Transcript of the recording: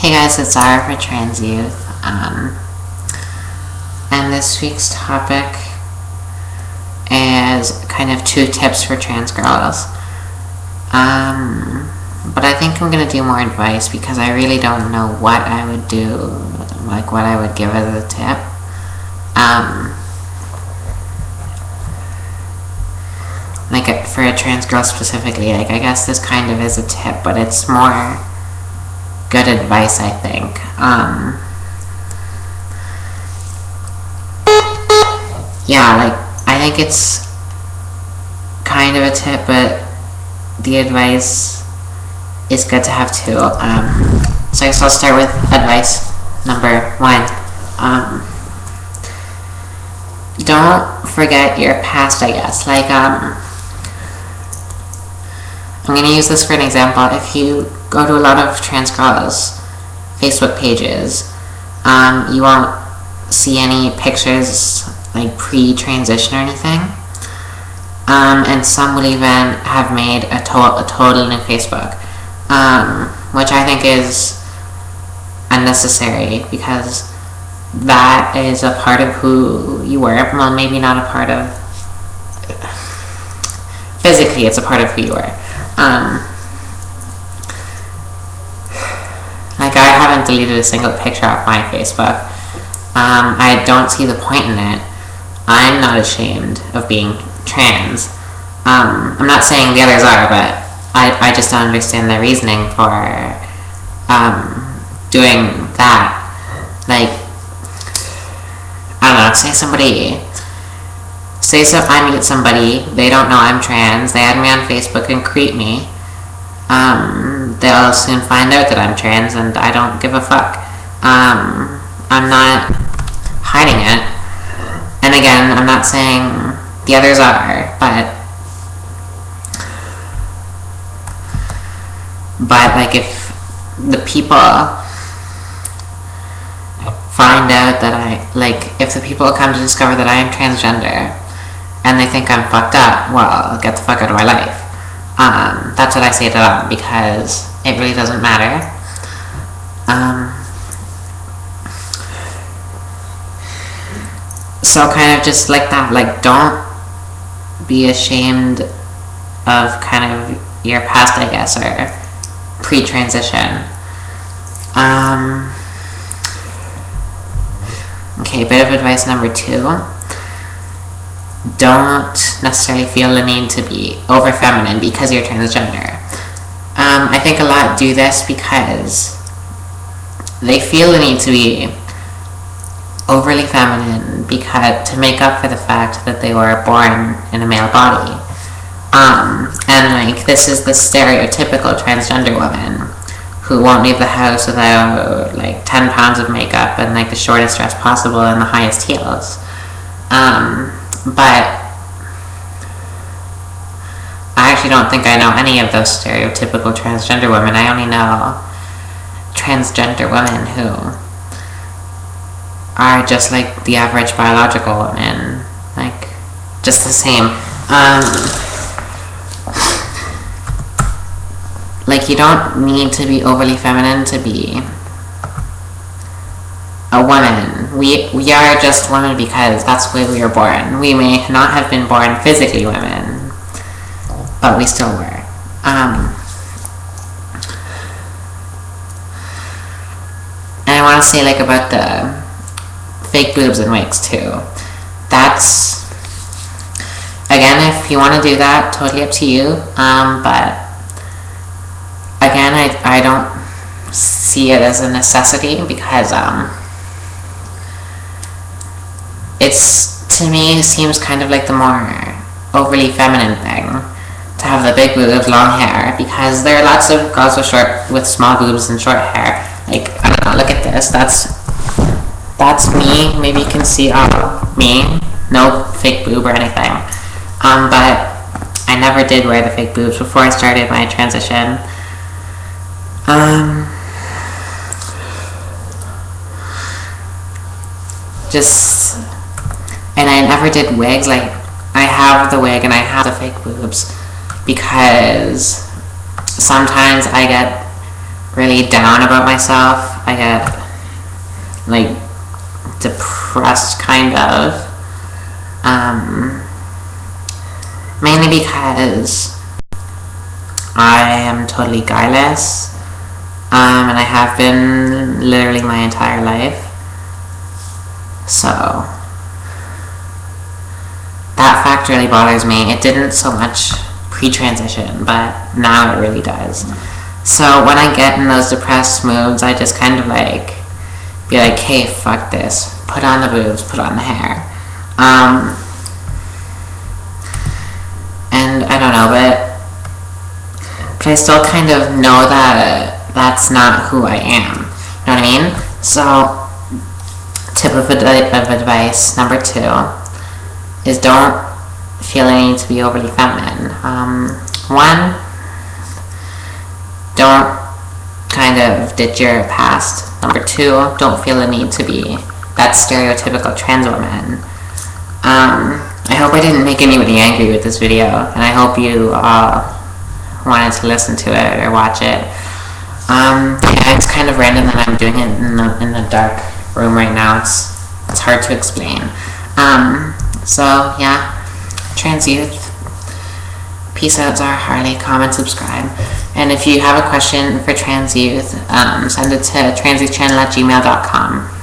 Hey guys, it's Zara for Trans Youth, and this week's topic is kind of 2 tips for trans girls. But I think I'm going to do more advice because I really don't know what I would do, like what I would give as a tip. Like for a trans girl specifically, like I guess this kind of is a tip, but it's more good advice, I think. Yeah, like I think it's kind of a tip, but the advice is good to have too. So I guess I'll start with advice number 1. Don't forget your past, I guess. Like, I'm going to use this for an example. If you go to a lot of trans girls' Facebook pages, you won't see any pictures like pre-transition or anything. And some will even have made a total new Facebook, which I think is unnecessary because that is a part of who you were. Well, maybe not a part of... Physically, it's a part of who you were. Like, I haven't deleted a single picture off my Facebook. I don't see the point in it. I'm not ashamed of being trans. I'm not saying the others are, but I just don't understand the reasoning for doing that. Like, I don't know, I meet somebody, they don't know I'm trans, they add me on Facebook and creep me. They'll soon find out that I'm trans and I don't give a fuck. I'm not hiding it. And again, I'm not saying the others are, but like if the people find out that if the people come to discover that I am transgender and they think I'm fucked up, well, get the fuck out of my life. That's what I say to them because it really doesn't matter. So kind of just like that, like don't be ashamed of kind of your past, I guess, or pre-transition. Okay, bit of advice number 2. Don't necessarily feel the need to be over feminine because you're transgender. I think a lot do this because they feel the need to be overly feminine to make up for the fact that they were born in a male body. And like this is the stereotypical transgender woman who won't leave the house without like 10 pounds of makeup and like the shortest dress possible and the highest heels. But I actually don't think I know any of those stereotypical transgender women. I only know transgender women who are just like the average biological woman, like just the same. Like you don't need to be overly feminine to be a woman. We are just women because that's the way we were born. We may not have been born physically women, but we still were. And I want to say like about the fake boobs and wigs too. That's, again, if you want to do that, totally up to you. But again, I don't see it as a necessity because it's, to me, seems kind of like the more overly feminine thing to have the big boobs, long hair, because there are lots of girls with small boobs and short hair. Like, I don't know, look at this, that's me. Maybe you can see me, no fake boob or anything. But I never did wear the fake boobs before I started my transition. And I never did wigs. Like, I have the wig and I have the fake boobs because sometimes I get really down about myself. I get like depressed kind of, mainly because I am totally guyless, and I have been literally my entire life. So that fact really bothers me. It didn't so much pre-transition, but now it really does. So when I get in those depressed moods, I just kind of like be like, hey, fuck this. Put on the boobs, put on the hair. And I don't know, but I still kind of know that that's not who I am. You know what I mean? So, tip of advice number 2 is don't feel the need to be overly feminine. 1, don't kind of ditch your past. Number 2, don't feel the need to be that stereotypical trans woman. I hope I didn't make anybody angry with this video, and I hope you wanted to listen to it or watch it. Yeah, it's kind of random that I'm doing it in the dark room right now. It's hard to explain. So yeah, trans youth. Peace out, Zara, Harley. Comment, subscribe. And if you have a question for trans youth, send it to transyouthchannel@gmail.com.